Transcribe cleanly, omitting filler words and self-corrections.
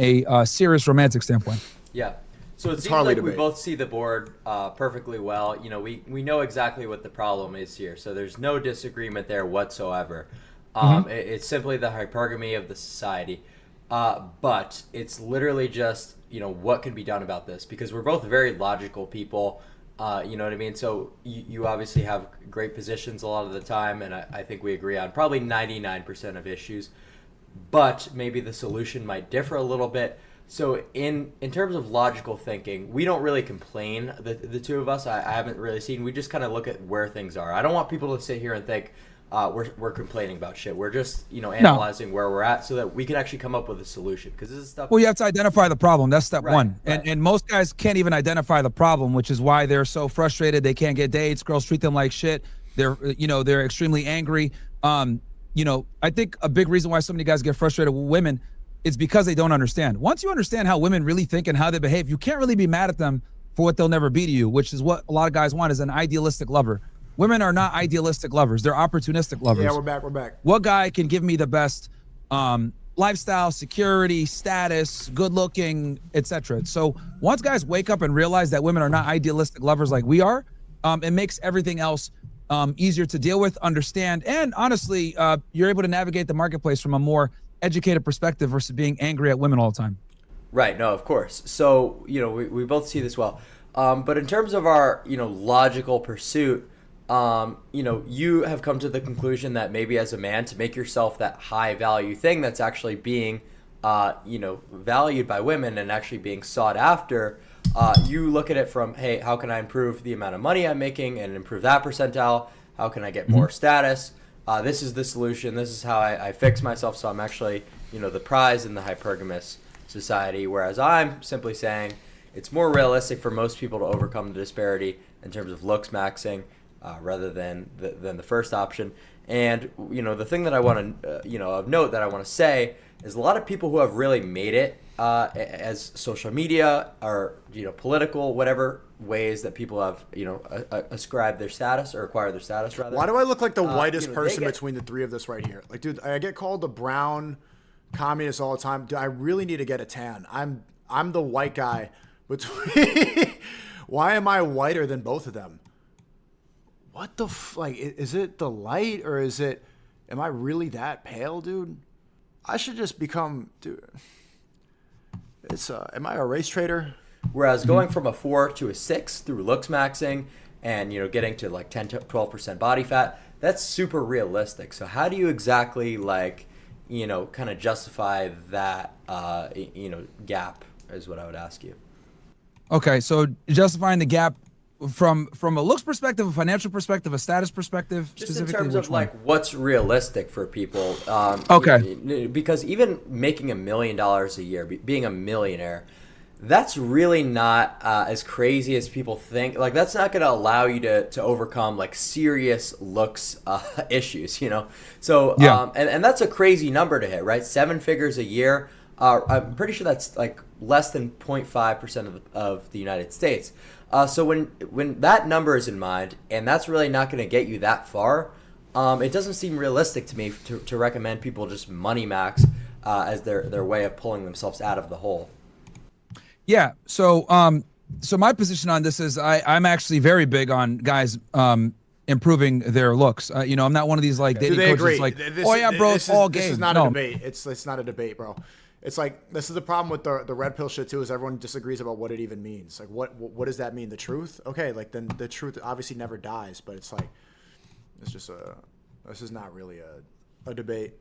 a serious romantic standpoint. Yeah. So it It's seems hardly like we debate. both see the board perfectly well. You know, we know exactly what the problem is here, so there's no disagreement there whatsoever. It's simply the hypergamy of the society, but it's literally just what can be done about this because we're both very logical people. You know what I mean? So you obviously have great positions a lot of the time, and I think we agree on probably 99% of issues, but maybe the solution might differ a little bit. So in terms of logical thinking, we don't really complain, the two of us. I haven't really seen. We just kind of look at where things are. I don't want people to sit here and think we're complaining about shit. We're just analyzing where we're at so that we can actually come up with a solution. Because this is stuff. Well, you have to identify the problem. That's step one. Right. And most guys can't even identify the problem, which is why they're so frustrated. They can't get dates. Girls treat them like shit. They're extremely angry. I think a big reason why so many guys get frustrated with women is because they don't understand. Once you understand how women really think and how they behave, you can't really be mad at them for what they'll never be to you, which is what a lot of guys want, is an idealistic lover. Women are not idealistic lovers. They're opportunistic lovers. Yeah, we're back. What guy can give me the best lifestyle, security, status, good looking, etc.? So once guys wake up and realize that women are not idealistic lovers like we are, it makes everything else easier to deal with, understand, and honestly, you're able to navigate the marketplace from a more educated perspective versus being angry at women all the time. Right. No, of course. So, we both see this well. But in terms of our, logical pursuit, you have come to the conclusion that maybe as a man, to make yourself that high value thing that's actually being, valued by women and actually being sought after, you look at it from, hey, how can I improve the amount of money I'm making and improve that percentile? How can I get more status? This is the solution. This is how I fix myself. So I'm actually, the prize in the hypergamous society. Whereas I'm simply saying it's more realistic for most people to overcome the disparity in terms of looks maxing rather than the first option. And, the thing that I want to, of note that I want to say is a lot of people who have really made it as social media or, political, whatever ways that people have, ascribed their status or acquired their status rather. Why do I look like the whitest person between the three of this right here? Like, dude, I get called the brown communist all the time. Dude, I really need to get a tan. I'm the white guy between. Why am I whiter than both of them? What the is it the light or am I really that pale, dude? I should just become, dude. Am I a race trader? Whereas going from a 4 to a 6 through looks maxing and, getting to like 10 to 12% body fat, that's super realistic. So how do you exactly kind of justify that, gap is what I would ask you. Okay, so justifying the gap from a looks perspective, a financial perspective, a status perspective, just specifically, in terms of one? what's realistic for people. Okay. Because even making $1 million a year, being a millionaire, that's really not as crazy as people think. Like, that's not going to allow you to overcome serious looks issues, So Yeah. And that's a crazy number to hit, right? 7 figures a year. I'm pretty sure that's less than 0.5% of the United States. So when that number is in mind, and that's really not going to get you that far, it doesn't seem realistic to me to recommend people just money max as their way of pulling themselves out of the hole. Yeah. So my position on this is I'm actually very big on guys improving their looks. I'm not one of these dating coaches bro, it's all game. This is not a debate. It's not a debate, bro. It's this is the problem with the red pill shit too, is everyone disagrees about what it even means. What does that mean? The truth? Okay, then the truth obviously never dies, but it's just this is not really a debate.